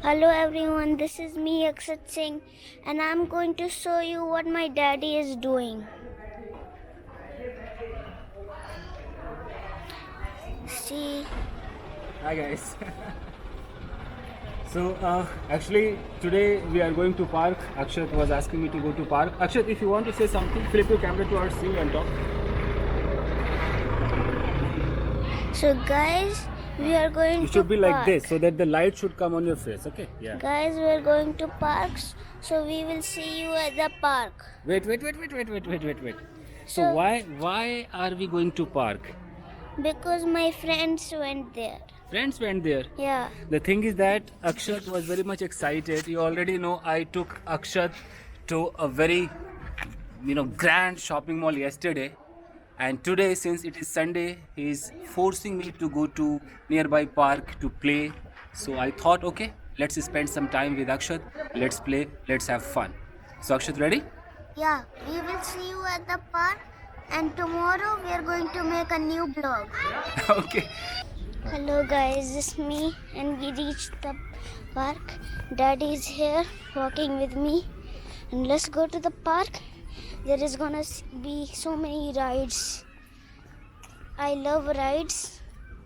Hello everyone, this is me Akshat Singh and I'm going to show you what my daddy is doing. See, Hi guys. Actually today we are going to park. Akshat was asking me to go to park. Akshat, if you want to say something, flip your camera towards you and talk. so guys, we are going You to should be like park. this so that the light should come on your face. Okay? Yeah. Guys, we are going to parks, so we will see you at the park. Wait. So So- why are we going to park? Because my friends went there. Friends went there. Yeah. The thing is that Akshat was very much excited. You already know I took Akshat to a very grand shopping mall yesterday, and today, since it is Sunday, he is forcing me to go to nearby park to play. So I thought, okay, let's spend some time with Akshat. Let's play, let's have fun. So Akshat, ready? Yeah, we will see you at the park and tomorrow we are going to make a new vlog. Okay. Hello guys, it's me and we reached the park. Daddy is here walking with me and let's go to the park. There is gonna be so many rides. I love rides.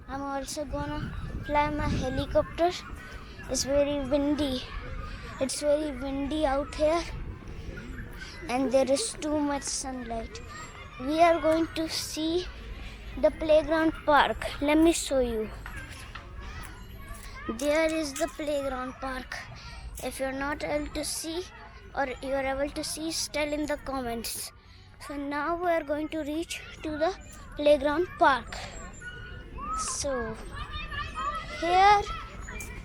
I'm also gonna fly my helicopter. It's very windy. It's very windy out here and there is too much sunlight. We are going to see the playground park. Let me show you. There is the playground park. If you're not able to see or you're able to see, tell in the comments. So now we are going to reach to the playground park. So here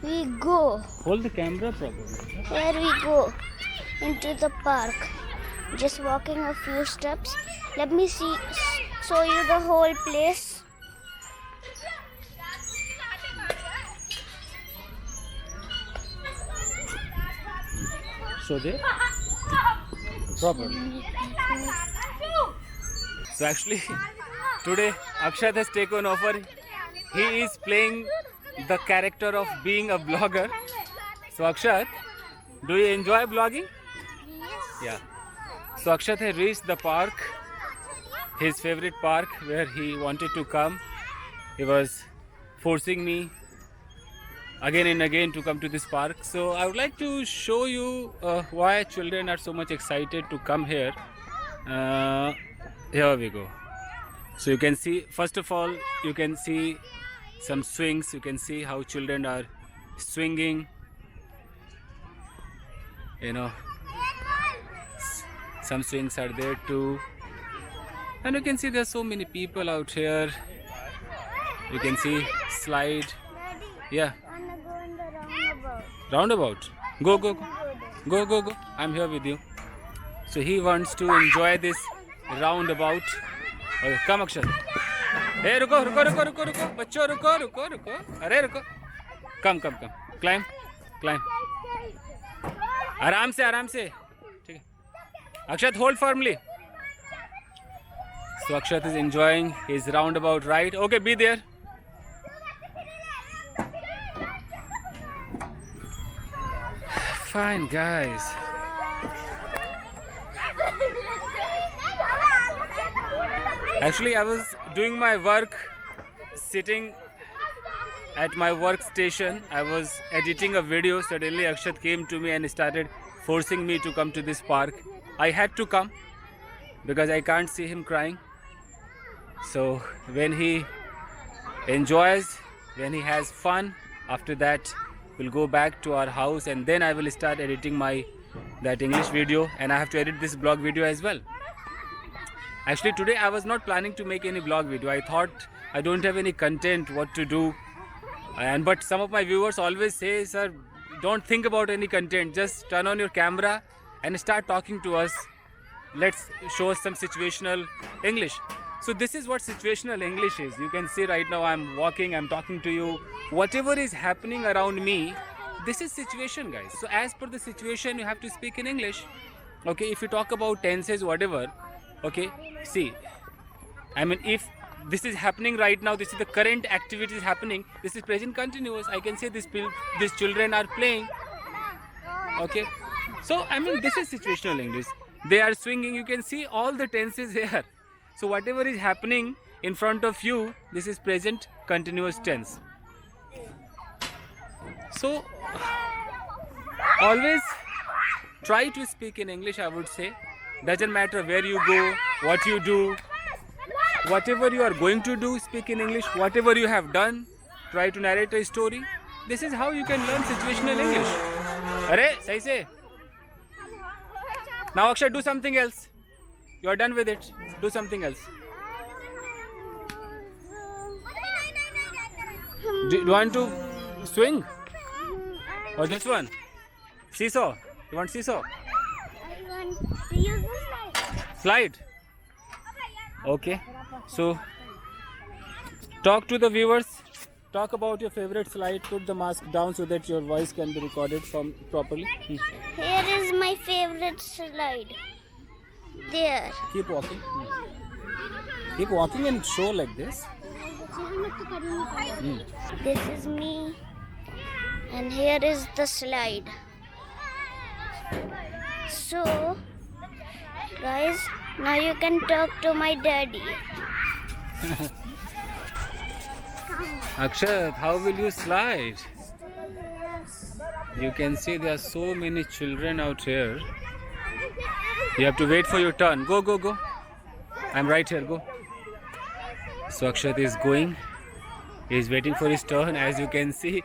we go. Hold the camera properly. Here we go into the park. Just walking a few steps. Let me show you the whole place. So there. Properly. So actually, today Akshat has taken over. He is playing the character of being a vlogger. So Akshat, do you enjoy vlogging? Yeah. So Akshat has reached the park, his favorite park where he wanted to come. He was forcing me again and again to come to this park. So I would like to show you why children are so much excited to come here. Here we go. So you can see, first of all, you can see some swings. You can see how children are swinging. Some swings are there too. And you can see there are so many people out here. You can see slide. Yeah. I'm gonna go in the roundabout. Roundabout. Go. I'm here with you. So he wants to enjoy this roundabout. Okay, come Akshat. Hey, रुको. बच्चों रुको. अरे रुको. Come. Climb. आराम से. ठीक है. Akshat, hold firmly. So Akshat is enjoying his roundabout ride. Okay, be there. Fine, guys. Actually, I was doing my work, sitting at my workstation. I was editing a video. Suddenly, Akshat came to me and started forcing me to come to this park. I had to come because I can't see him crying. So when he enjoys, when he has fun, after that we'll go back to our house and then I will start editing that English video, and I have to edit this vlog video as well. Actually today I was not planning to make any vlog video. I thought I don't have any content, what to do, but some of my viewers always say, sir, don't think about any content, just turn on your camera and start talking to us. Let's show us some situational English. So this is what situational English is. You can see right now I'm walking, I'm talking to you. Whatever is happening around me, this is situation, guys. So as per the situation, you have to speak in English. Okay, if you talk about tenses, whatever, okay, see, I mean, if this is happening right now, this is the current activity is happening, this is present continuous. I can say these children are playing. Okay. So I mean, this is situational English. They are swinging. You can see all the tenses here. So whatever is happening in front of you, this is present continuous tense. So always try to speak in English, I would say. Doesn't matter where you go, what you do, whatever you are going to do, speak in English. Whatever you have done, try to narrate a story. This is how you can learn situational English. Arey, sahi se. Now Akshay, do something else. You are done with it. Do something else. Do you want to swing? Or this one? Seesaw? You want seesaw? I want to use the slide. Slide? Okay. So, talk to the viewers. Talk about your favorite slide. Put the mask down so that your voice can be recorded properly. Here is my favorite slide. There. Keep walking. Keep walking and show like this. This is me. And here is the slide. So, guys, now you can talk to my daddy. Akshat, how will you slide? You can see there are so many children out here. You have to wait for your turn. Go, go, go. I'm right here. Go. So Akshat is going. He is waiting for his turn. As you can see,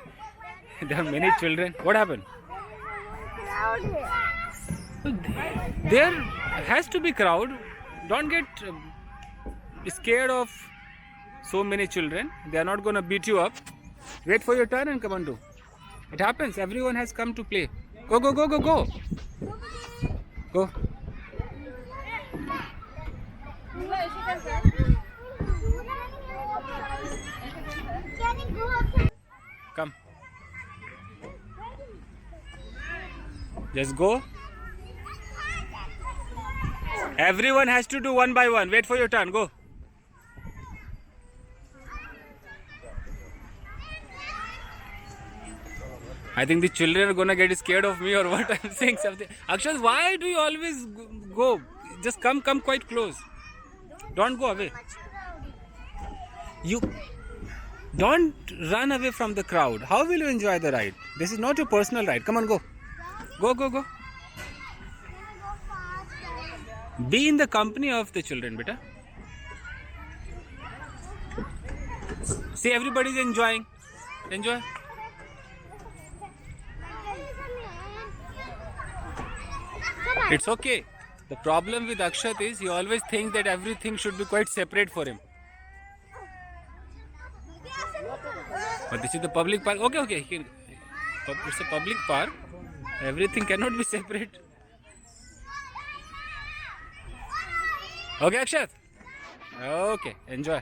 there are many children. What happened? There has to be crowd. Don't get scared of so many children. They are not going to beat you up. Wait for your turn and come on do. It happens. Everyone has come to play. Go, go, go, go, go. Go. Come. Just go. Everyone has to do one by one. Wait for your turn. Go. I think the children are gonna get scared of me or what. I'm saying something. Akshat, why do you always go? Just come quite close. Don't go away. You don't run away from the crowd. How will you enjoy the ride? This is not your personal ride. Come on, go. Go, go, go. Be in the company of the children, beta. See, everybody is enjoying. Enjoy. It's okay. The problem with Akshat is he always thinks that everything should be quite separate for him. But this is the public park. Okay. It's a public park. Everything cannot be separate. Okay, Akshat? Okay, enjoy.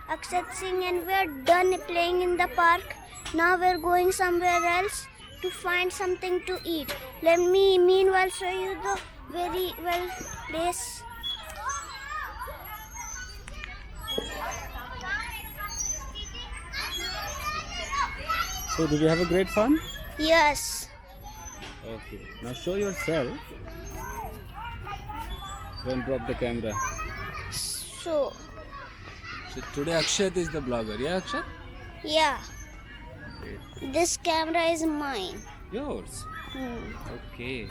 Akshat Singh, and we are done playing in the park. Now we are going somewhere else to find something to eat. Let me meanwhile show you the very well place. So did you have a great fun? Yes. Okay. Now show yourself. Don't drop the camera. So today Akshat is the blogger. Yeah, Akshat? Yeah. Great. This camera is mine. Yours? Okay.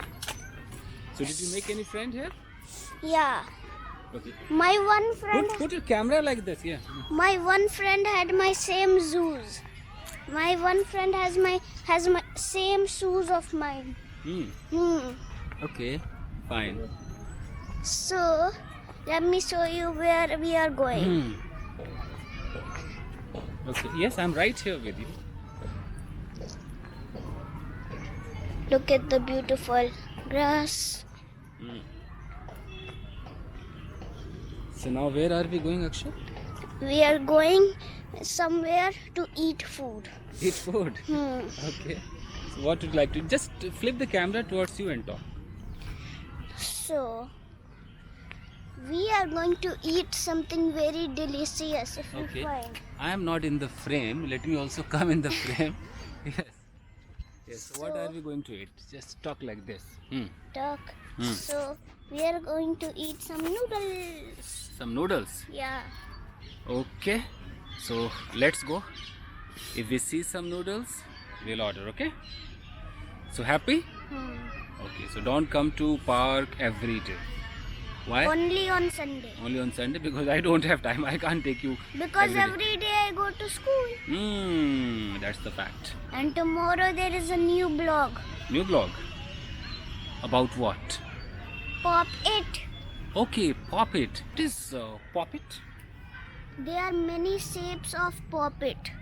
So did you make any friend here? Yeah. Okay. My one friend. Put your camera like this. Yeah. My one friend had my same shoes. My one friend has my same shoes of mine. Hmm. Okay. Fine. So let me show you where we are going. Okay. Yes, I'm right here with you. Look at the beautiful grass. So now where are we going, Akshay? We are going somewhere to eat food. Eat food. Okay. So what would you like to just flip the camera towards you and talk? So we are going to eat something very delicious if Okay. we find. I am not in the frame. Let me also come in the frame. Yes. Yes. So what are we going to eat? Just talk like this. Duck. So we are going to eat some noodles. Some noodles. Yeah. Okay. So let's go. If we see some noodles, we'll order. Okay. So happy? Okay. So don't come to park every day. Why? Only on Sunday. Only on Sunday, because I don't have time. I can't take you. Because every day. every day I go to school. That's the fact. And tomorrow there is a new blog. New blog. About what? Pop It. Okay, Pop It. What is Pop It? There are many shapes of Pop It.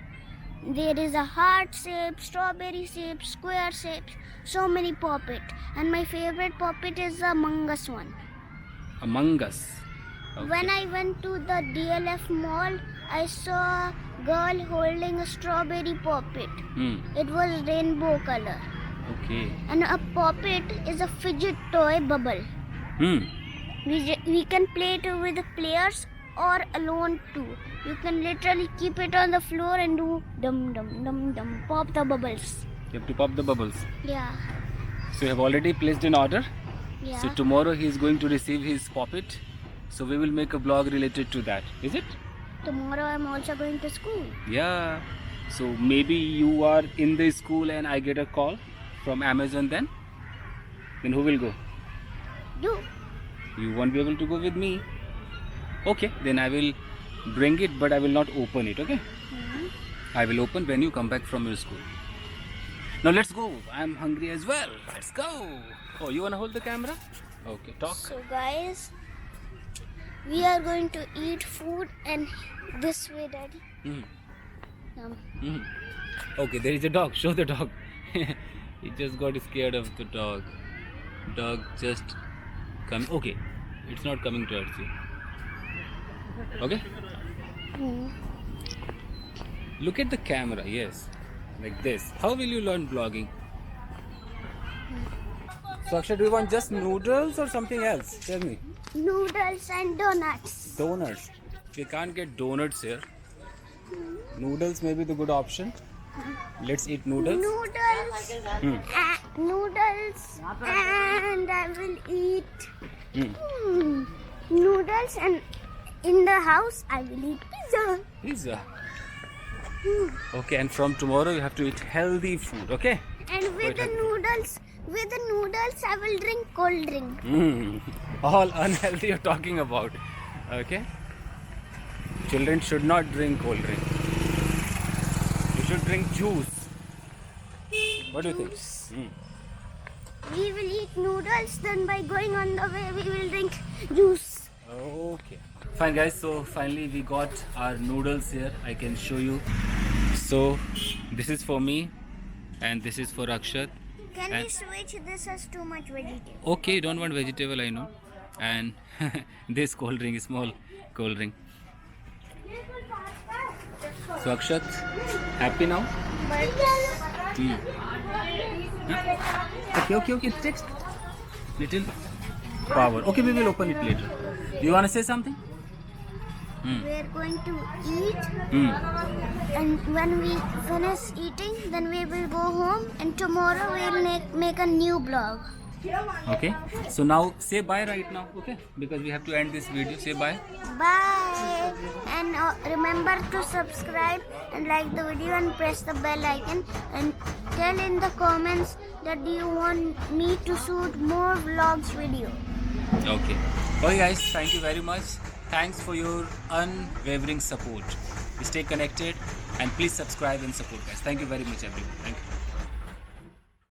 There is a heart shape, strawberry shape, square shapes, so many Pop It. And my favorite Pop It is the Among Us one. Among Us. Okay. When I went to the DLF mall, I saw a girl holding a strawberry Pop It. It was rainbow color. Okay. And a Pop It is a fidget toy bubble. We can play it with the players or alone too. You can literally keep it on the floor and do dum dum dum dum, pop the bubbles. You have to pop the bubbles. Yeah. So you have already placed an order. Yeah. So tomorrow he is going to receive his Pop It. So we will make a blog related to that. Is it? Tomorrow I'm also going to school. Yeah. So maybe you are in the school and I get a call from Amazon then? Then who will go? You. You won't be able to go with me. Okay, then I will bring it, but I will not open it, okay? I will open when you come back from your school. Now let's go. I'm hungry as well. Let's go. Oh, you wanna hold the camera? Okay, talk. So guys, we are going to eat food and this way, Daddy. Okay, there is a dog. Show the dog. He just got scared of the dog. Dog just come. Okay, it's not coming towards you. Okay. Look at the camera. Yes, like this. How will you learn vlogging? So Akshay, do you want just noodles or something else? Tell me. Noodles and donuts. Donuts. We can't get donuts here. Noodles may be the good option. Let's eat noodles. Noodles. Noodles. And I will eat noodles, and in the house I will eat pizza. Pizza. Okay, and from tomorrow you have to eat healthy food, okay? And with the noodles, I will drink cold drink. All unhealthy you're talking about, okay? Children should not drink cold drink. You should drink juice. What do you think? We will eat noodles, then by going on the way we will drink juice. Okay. Fine guys, so finally we got our noodles here. I can show you. So this is for me and this is for Akshat. Can we switch? This has too much vegetable. Okay, you don't want vegetable, I know. And this cold drink, small cold drink. So Akshat, happy now? Okay, it takes little power. Okay, we will open it later. Do you want to say something? We are going to eat, and when we finish eating, then we will go home, and tomorrow we will make a new blog. Okay, so now say bye right now, okay? Because we have to end this video. Say bye. Bye, and remember to subscribe and like the video and press the bell icon, and tell in the comments that do you want me to shoot more vlogs video. Okay. Okay guys, thank you very much. Thanks for your unwavering support. Stay connected And please subscribe and support, guys. Thank you very much, everyone. Thank you.